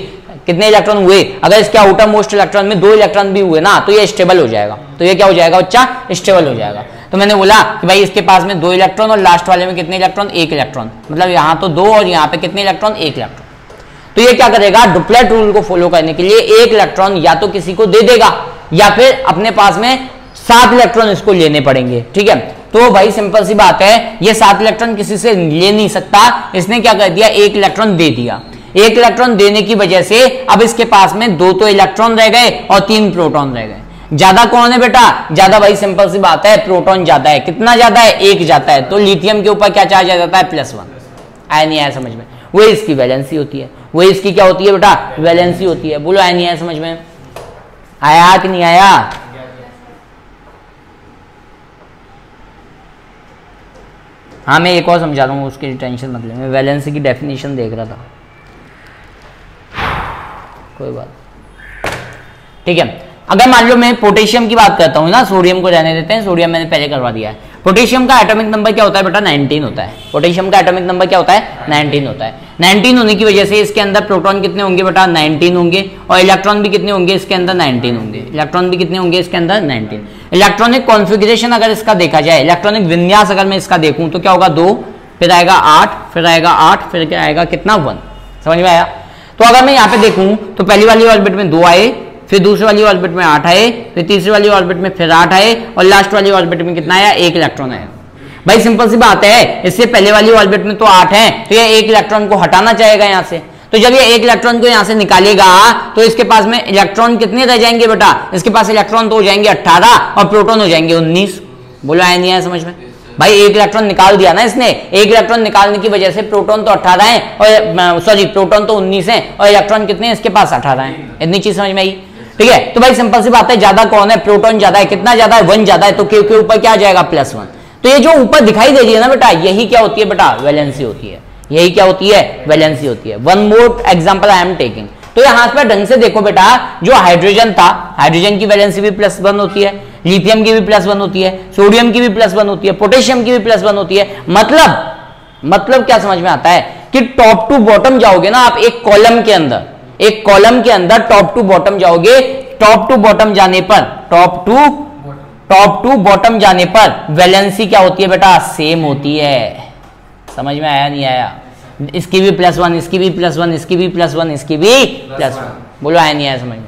कितने इलेक्ट्रॉन हुए, अगर इसके आउटर मोस्ट इलेक्ट्रॉन में 2 इलेक्ट्रॉन भी हुए ना, तो ये स्टेबल हो जाएगा। तो ये क्या हो जाएगा बच्चा, स्टेबल हो जाएगा। तो मैंने बोला कि भाई इसके पास में 2 इलेक्ट्रॉन और लास्ट वाले में कितने इलेक्ट्रॉन, 1 इलेक्ट्रॉन, मतलब यहाँ तो 2 और यहाँ पे कितने इलेक्ट्रॉन, 1 इलेक्ट्रॉन। तो ये क्या करेगा, डुप्लेट रूल को फॉलो करने के लिए 1 इलेक्ट्रॉन या तो किसी को दे देगा या फिर अपने पास में 7 इलेक्ट्रॉन इसको लेने पड़ेंगे, ठीक है। तो भाई सिंपल सी बात है, ये 7 इलेक्ट्रॉन किसी से ले नहीं सकता, इसने क्या कर दिया, 1 इलेक्ट्रॉन दे दिया। 1 इलेक्ट्रॉन देने की वजह से अब इसके पास में 2 तो इलेक्ट्रॉन रह गए और 3 प्रोटॉन रह गए। ज्यादा कौन है बेटा, ज्यादा भाई सिंपल सी बात है, प्रोटॉन ज्यादा है। कितना ज्यादा है, 1 जाता है। तो लिथियम के ऊपर क्या चार्ज आ जाता है, +1। आया नहीं आया समझ में, वही इसकी वैलेंसी होती है, वही इसकी क्या होती है बेटा, वैलेंसी होती है। बोलो आया नहीं आया समझ में, आया कि नहीं आया। हाँ मैं एक और समझा रहा हूँ, उसकी टेंशन मत ले, मैं वैलेंसी की डेफिनेशन देख रहा था, कोई बात, ठीक है। अगर मान लो मैं पोटेशियम की बात करता हूँ ना, सोडियम को रहने देते हैं, सोडियम मैंने पहले करवा दिया है। पोटेशियम का एटॉमिक नंबर क्या होता है बेटा, 19 होता है। पोटेशियम का एटॉमिक नंबर क्या होता है, 19 होता है। 19 होने की वजह से इसके अंदर प्रोटॉन कितने होंगे बेटा, 19 होंगे, और इलेक्ट्रॉन भी कितने होंगे इसके अंदर, 19 होंगे। इलेक्ट्रॉन भी कितने होंगे इसके अंदर, 19। इलेक्ट्रॉनिक कॉन्फ़िगरेशन अगर इसका देखा जाए, इलेक्ट्रॉनिक विन्यास अगर मैं इसका देखूं तो क्या होगा, 2, फिर आएगा 8, फिर आएगा 8, फिर क्या आएगा कितना, 1। समझ में आया। तो अगर मैं यहाँ पे देखूं तो पहली वाली ऑर्बिट में 2 आए, फिर दूसरी वाली ऑर्बिट में 8 आए, फिर तीसरी वाली ऑर्बिट में फिर 8 आए, और लास्ट वाली ऑर्बिट में कितना आया, 1 इलेक्ट्रॉन आया। भाई सिंपल सी बात है, इससे पहले वाली ऑर्बिट में तो 8 है, तो ये 1 इलेक्ट्रॉन को हटाना चाहेगा यहां से। तो जब ये 1 इलेक्ट्रॉन को यहां से निकालेगा तो इसके पास में इलेक्ट्रॉन कितने रह जाएंगे बेटा, इसके पास इलेक्ट्रॉन तो हो जाएंगे 18 और प्रोटॉन हो जाएंगे 19। बोलो आया नहीं आया समझ में? भाई 1 इलेक्ट्रॉन निकाल दिया ना इसने, 1 इलेक्ट्रॉन निकालने की वजह से प्रोटॉन तो 18 है और सॉरी प्रोटॉन तो 19 है और इलेक्ट्रॉन कितने हैं, इसके पास 18 है। इतनी चीज समझ में आई? ठीक है, तो भाई सिंपल सी बात है, ज्यादा कौन है, प्रोटॉन ज्यादा है, कितना ज्यादा है, 1 ज्यादा है, तो Q के ऊपर क्या आ जाएगा, +1। तो ये जो ऊपर दिखाई दे रही है ना बेटा, यही क्या होती है बेटा, वैलेंसी होती है। यही क्या होती है, वैलेंसी होती है। One more example I am taking. तो यहां पे ढंग से देखो बेटा, जो हाइड्रोजन था, हाइड्रोजन की वैलेंसी भी +1 होती है, लिथियम की भी +1 होती है, सोडियम की भी +1 होती है, पोटेशियम की भी +1 होती है। मतलब क्या समझ में आता है कि टॉप टू बॉटम जाओगे ना आप, एक कॉलम के अंदर टॉप टू बॉटम जाओगे, टॉप टू बॉटम जाने पर वैलेंसी क्या होती है बेटा, सेम होती है। समझ में आया नहीं आया? इसकी भी +1, इसकी भी +1, इसकी भी +1, इसकी भी +1। बोलो आया नहीं आया समझ में?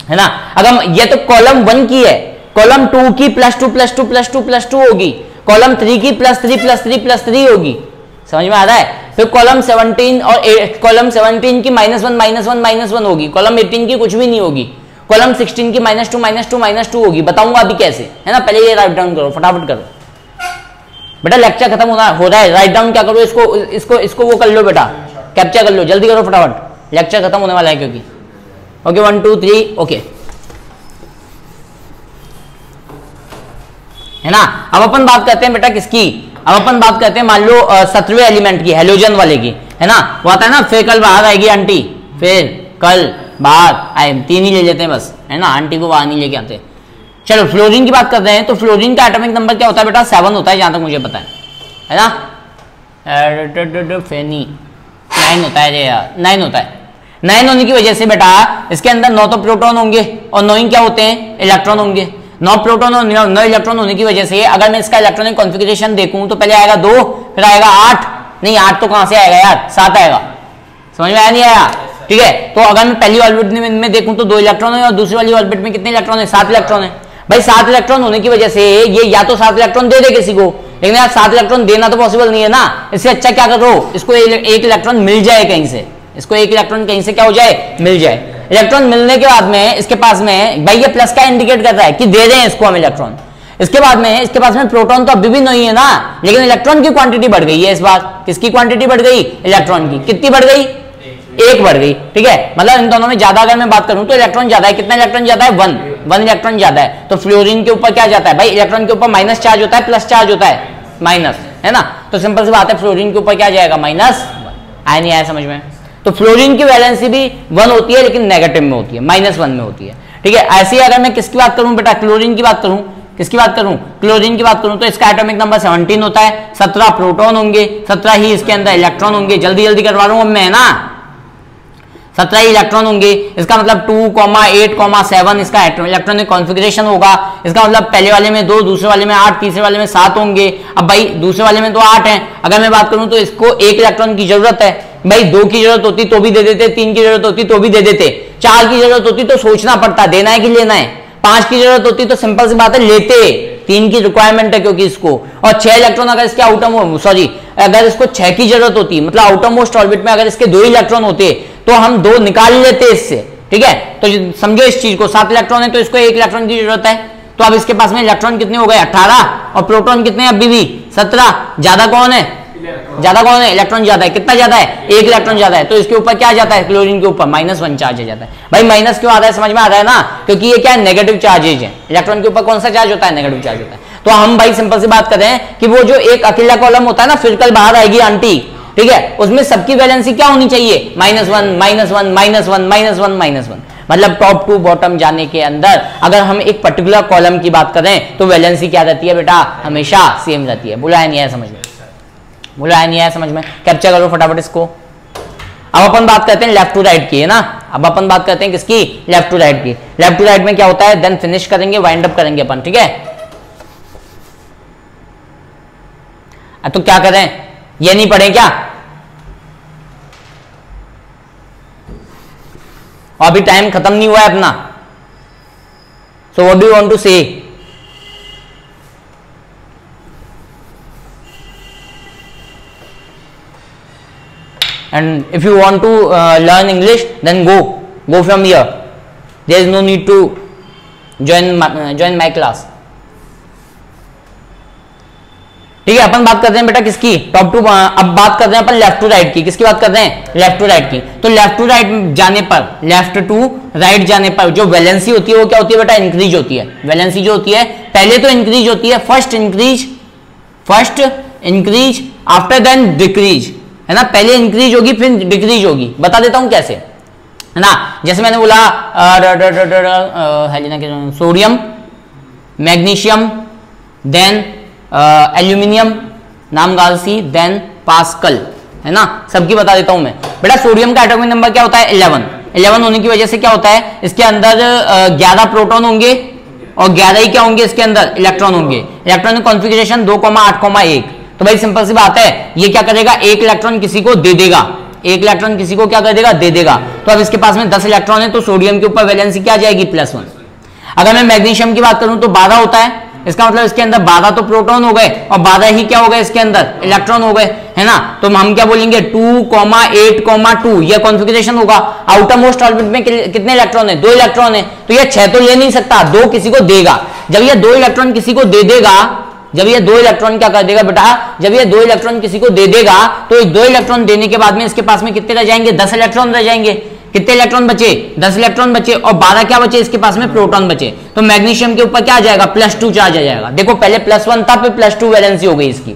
है ना? अगर ये तो कॉलम 1 की है, कॉलम 2 की +2 होगी, कॉलम 3 की +3 होगी। समझ में आ रहा है? फिर कॉलम 17 और कॉलम 17 की -1 होगी, कॉलम 18 की कुछ भी नहीं होगी, कॉलम 16 की -2 होगी। बताऊंगा अभी कैसे, है ना? पहले ये राइट डाउन करो, फटाफट करो बेटा, लेक्चर खत्म हो रहा है। राइट डाउन क्या करो, इसको वो कर लो बेटा, कैप्चर कर लो, जल्दी करो फटाफट, लेक्चर खत्म होने वाला है क्योंकि। ओके 1 2 3 ओके, है ना? अब अपन बात करते हैं बेटा किसकी, अब अपन बात करते हैं मान लो 17वें एलिमेंट की, हेलोजन वाले की, है ना? वो आता है ना, फिर कल बाहर आएगी आंटी, फिर कल बाहर आए, 3 ही ले लेते हैं बस, है ना? आंटी को बाहर नहीं लेके आते। चलो फ्लोरीन की बात करते हैं। तो फ्लोरीन का एटॉमिक नंबर क्या होता है बेटा, 7 होता है जहां तक मुझे पता है ना? फेनी 9 होता है यार, 9 होता है। 9 होने की वजह से बेटा इसके अंदर 9 तो प्रोटॉन होंगे और 9 क्या होते हैं, इलेक्ट्रॉन होंगे। 9 प्रोटॉन और 9 इलेक्ट्रॉन होने की वजह से अगर मैं इसका इलेक्ट्रॉनिक कॉन्फ़िगरेशन देखूं तो पहले आएगा 2, फिर आएगा 8, नहीं 8 तो कहां से आएगा यार, 7 आएगा। समझ में आया नहीं आया? ठीक है, तो अगर मैं पहली ऑर्बिट में देखूं तो 2 इलेक्ट्रॉन है और दूसरी वाली ऑर्बिट में कितने इलेक्ट्रॉन है, 7 इलेक्ट्रॉन है। भाई 7 इलेक्ट्रॉन होने की वजह से ये या तो 7 इलेक्ट्रॉन दे दे किसी को, लेकिन यार 7 इलेक्ट्रॉन देना तो पॉसिबल नहीं है ना। इससे अच्छा क्या करो, इसको 1 इलेक्ट्रॉन मिल जाए कहीं से, इसको 1 इलेक्ट्रॉन कहीं से क्या हो जाए, मिल जाए। इलेक्ट्रॉन मिलने के बाद में इसके पास में भाई ये प्लस का इंडिकेट करता है कि दे रहे हैं इसको हम इलेक्ट्रॉन। इसके बाद में इसके पास में प्रोटॉन तो अभी भी नहीं है ना, लेकिन इलेक्ट्रॉन की क्वांटिटी बढ़ गई है इस बार। किसकी क्वांटिटी बढ़ गई, इलेक्ट्रॉन की। कितनी बढ़ गई, 1 बढ़ गई। ठीक है, मतलब इन दोनों में ज्यादा अगर मैं बात करूं तो इलेक्ट्रॉन ज्यादा है। कितना इलेक्ट्रॉन ज्यादा है, 1 इलेक्ट्रॉन ज्यादा है। तो फ्लोरीन के ऊपर क्या जाता है भाई, इलेक्ट्रॉन के ऊपर माइनस चार्ज होता है, प्लस चार्ज होता है, माइनस, है ना? तो सिंपल सी बात है, फ्लोरीन के ऊपर क्या जाएगा, -1। आया नहीं आया समझ में? तो फ्लोरीन की वैलेंसी भी 1 होती है लेकिन नेगेटिव में होती है, -1 में होती है। ठीक है, ऐसे ही अगर मैं किसकी बात करूं बेटा, क्लोरीन की बात करूं, किसकी बात करूं, क्लोरीन की बात करूं तो इसका एटॉमिक नंबर 17 होता है। 17 प्रोटॉन होंगे, 17 ही इसके अंदर इलेक्ट्रॉन होंगे। जल्दी जल्दी करवा रहा हूं मैं, है ना? 17 ही इलेक्ट्रॉन होंगे। इसका मतलब 2,8,7 इसका इलेक्ट्रॉनिक कॉन्फ़िगरेशन होगा। इसका मतलब पहले वाले में 2, दूसरे वाले में 8, तीसरे वाले में 7 होंगे। अब भाई दूसरे वाले में तो 8 है, अगर मैं बात करूं तो इसको 1 इलेक्ट्रॉन की जरूरत है। भाई 2 की जरूरत होती तो भी दे देते, 3 की जरूरत होती तो भी दे देते, 4 की जरूरत होती तो सोचना पड़ता देना है कि लेना है, 5 की जरूरत होती तो सिंपल सी बात है लेते, 3 की रिक्वायरमेंट है क्योंकि इसको, और 6 इलेक्ट्रॉन अगर इसके अगर इसको 6 की जरूरत होती, मतलब आउटर मोस्ट ऑर्बिट में अगर इसके 2 इलेक्ट्रॉन होते तो हम 2 निकाल लेते इससे। ठीक है, तो समझो इस चीज को, 7 इलेक्ट्रॉन है तो इसको 1 इलेक्ट्रॉन की जरूरत है। तो अब इसके पास में इलेक्ट्रॉन कितने हो गए, 18, और प्रोटॉन कितने अभी भी 17। ज्यादा कौन है, इलेक्ट्रॉन ज्यादा है। कितना ज्यादा है, 1 इलेक्ट्रॉन ज्यादा है। तो इसके ऊपर क्या जाता है, क्लोरीन के ऊपर -1 चार्ज आ जाता है। भाई माइनस क्यों आता है, समझ में आ रहा है ना? क्योंकि ये क्या है, नेगेटिव चार्जेज है। इलेक्ट्रॉन के ऊपर कौन सा चार्ज होता है, नेगेटिव चार्ज होता है। तो हम भाई सिंपल सी बात कर रहे हैं कि वो जो एक अकेला कॉलम होता है ना, फिर कल बाहर आएगी आंटी, ठीक है, उसमें सबकी वैलेंसी क्या होनी चाहिए, -1 -1 -1 -1 -1। मतलब टॉप टू बॉटम जाने के अंदर अगर हम एक पर्टिकुलर कॉलम की बात करें तो वैलेंसी क्या रहती है बेटा, हमेशा सेम रहती है। बुलाया नहीं है समझ में, बुलाया नहीं है समझ में, कैप्चर करो फटाफट इसको। अब अपन बात करते हैं लेफ्ट टू राइट की, है ना? अब अपन बात करते हैं किसकी, लेफ्ट टू राइट की। लेफ्ट टू राइट में क्या होता है, देन फिनिश करेंगे, वाइंड अप करेंगे अपन। ठीक है, तो क्या करें, ये नहीं पढ़े क्या? और अभी टाइम खत्म नहीं हुआ है अपना, so what do you want to say? And if you want to learn English, then go from here. There is no need to join my class. ठीक है, अपन बात करते हैं बेटा किसकी, टॉप टू। अब बात करते हैं अपन लेफ्ट टू राइट की। किसकी बात करते हैं? लेफ्ट टू राइट की। तो लेफ्ट टू राइट जाने पर, लेफ्ट टू राइट जाने पर जो वैलेंसी होती है वो क्या होती है बेटा? इंक्रीज होती है। वैलेंसी जो होती है पहले तो इंक्रीज होती है, first increase after then decrease, है ना। पहले इंक्रीज होगी फिर डिक्रीज होगी। बता देता हूं कैसे, है ना। जैसे मैंने बोला सोडियम, मैग्नीशियम, देन एल्यूमिनियम, नामगालसी, देन पास्कल, है ना। सबकी बता देता हूं मैं बेटा। सोडियम का एटॉमिक नंबर क्या होता है? 11 होने की वजह से क्या होता है, इसके अंदर 11 प्रोटॉन होंगे और 11 ही क्या होंगे, इसके अंदर इलेक्ट्रॉन होंगे। Electronic configuration 2,8,1। तो भाई सिंपल सी बात है, ये क्या करेगा? एक इलेक्ट्रॉन किसी को दे देगा, एक इलेक्ट्रॉन किसी को क्या कर देगा? दे देगा। तो अब इसके पास में 10 इलेक्ट्रॉन है, तो सोडियम के ऊपर वैलेंसी क्या आ जाएगी? +1। अगर मैं मैग्नीशियम की बात करूं तो 12 होता है, इसका मतलब इसके अंदर 12 तो प्रोटॉन हो गए और 12 ही क्या हो गए? इसके अंदर इलेक्ट्रॉन हो गए, है ना। तो हम क्या बोलेंगे? 2,8,2 यह कॉन्फ़िगरेशन होगा। आउटर मोस्ट ऑर्बिट में कितने इलेक्ट्रॉन है? 2 इलेक्ट्रॉन है। तो ये 6 तो ले नहीं सकता, 2 किसी को देगा। जब ये 2 इलेक्ट्रॉन किसी को दे देगा, जब ये 2 इलेक्ट्रॉन क्या कर देगा बेटा? जब ये 2 इलेक्ट्रॉन किसी को दे देगा तो 2 इलेक्ट्रॉन देने के बाद में इसके पास में कितने रह जाएंगे? 10 इलेक्ट्रॉन रह जाएंगे। कितने इलेक्ट्रॉन बचे? 10 इलेक्ट्रॉन बचे और 12 क्या बचे? इसके पास में प्रोटॉन बचे। तो मैग्नीशियम के ऊपर क्या आ जाएगा? +2 चार्ज आ जाएगा। देखो पहले +1 था, फिर +2 वैलेंसी हो गई इसकी।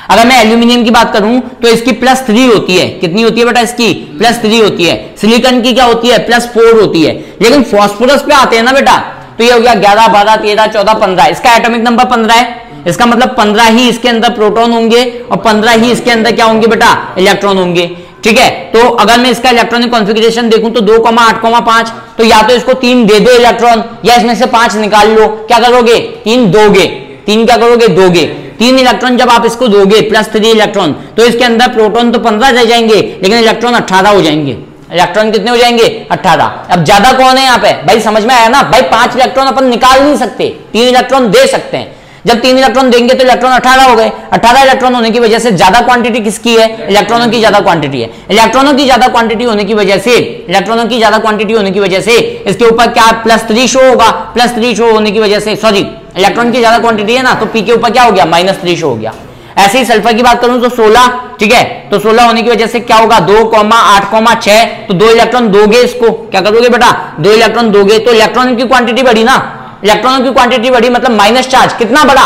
अगर मैं एल्यूमिनियम की बात करूं तो इसकी +3 होती है। कितनी होती है बेटा? इसकी +3 होती है। सिलिकॉन की क्या होती है? +4 होती है। लेकिन फास्फोरस पे आते हैं ना बेटा, तो ये हो गया 11, 12, 13, 14, 15। इसका एटॉमिक नंबर 15 है। इसका मतलब 15 ही इसके अंदर प्रोटॉन होंगे और 15 ही इसके अंदर क्या होंगे बेटा? इलेक्ट्रॉन होंगे। ठीक है, तो अगर मैं इसका इलेक्ट्रॉनिक कॉन्फ़िगरेशन देखूं तो 2,8,5। तो या तो इसको 3 दे दो इलेक्ट्रॉन, या इसमें से 5 निकाल लो। क्या करोगे? 3 दोगे। 3 क्या करोगे? दोगे। 3 इलेक्ट्रॉन जब आप इसको दोगे, +3 इलेक्ट्रॉन, तो इसके अंदर प्रोटॉन तो 15 रह जाएंगे, लेकिन इलेक्ट्रॉन 18 हो जाएंगे। इलेक्ट्रॉन कितने हो जाएंगे? 18। अब ज्यादा कौन है यहाँ पे? भाई समझ में आया ना भाई? 5 इलेक्ट्रॉन अपन निकाल नहीं सकते, 3 इलेक्ट्रॉन दे सकते हैं। जब 3 इलेक्ट्रॉन देंगे तो इलेक्ट्रॉन 18 हो गए। 18 इलेक्ट्रॉन होने की वजह से ज्यादा क्वांटिटी किसकी है? इलेक्ट्रॉनों की ज्यादा क्वांटिटी है। इलेक्ट्रॉनों की ज्यादा क्वांटिटी होने की वजह से, इलेक्ट्रॉनों की ज्यादा क्वांटिटी होने की वजह से इसके ऊपर क्या +3 शो होगा। +3 शो होने की वजह से, सॉरी, इलेक्ट्रॉन की ज्यादा क्वांटिटी है ना, तो पी के ऊपर क्या हो गया? -3 शो हो गया। ऐसे ही सल्फर की बात करूं तो 16, ठीक है, तो 16 होने की वजह से क्या होगा? 2,8,6। तो 2 इलेक्ट्रॉन दोगे इसको, क्या करोगे बेटा? 2 इलेक्ट्रॉन दोगे तो इलेक्ट्रॉन की क्वांटिटी बढ़ी ना। इलेक्ट्रॉनों की क्वांटिटी बढ़ी मतलब माइनस चार्ज कितना बढ़ा?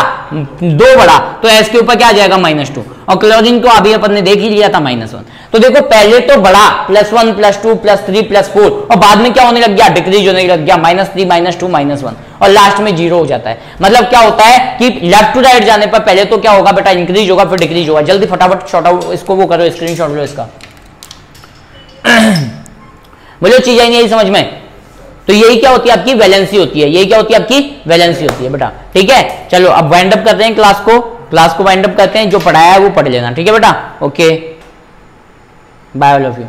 2 बढ़ा। तो एस के ऊपर क्या आ जाएगा? -2। और क्लोरीन को अभी अपन ने देख ही लिया था -1। तो देखो पहले तो बढ़ा +1 +2 +3 +4 और बाद में क्या होने लग गया? डिक्रीज होने लग गया, -3 -2 -1 और लास्ट में 0 हो जाता है। मतलब क्या होता है कि लेफ्ट टू राइट जाने पर पहले तो क्या होगा बेटा? इंक्रीज होगा, फिर डिक्रीज होगा। जल्दी फटाफट शॉर्ट आउट इसको वो करो, स्क्रीनशॉट लो इसका। बोलो चीज आई नहीं समझ में? तो यही क्या होती है? आपकी वैलेंसी होती है। यही क्या होती है? आपकी वैलेंसी होती है बेटा। ठीक है, चलो अब वाइंड अप करते हैं क्लास को वाइंड अप करते हैं। जो पढ़ाया है वो पढ़ लेना, ठीक है बेटा? Okay, bye all of you.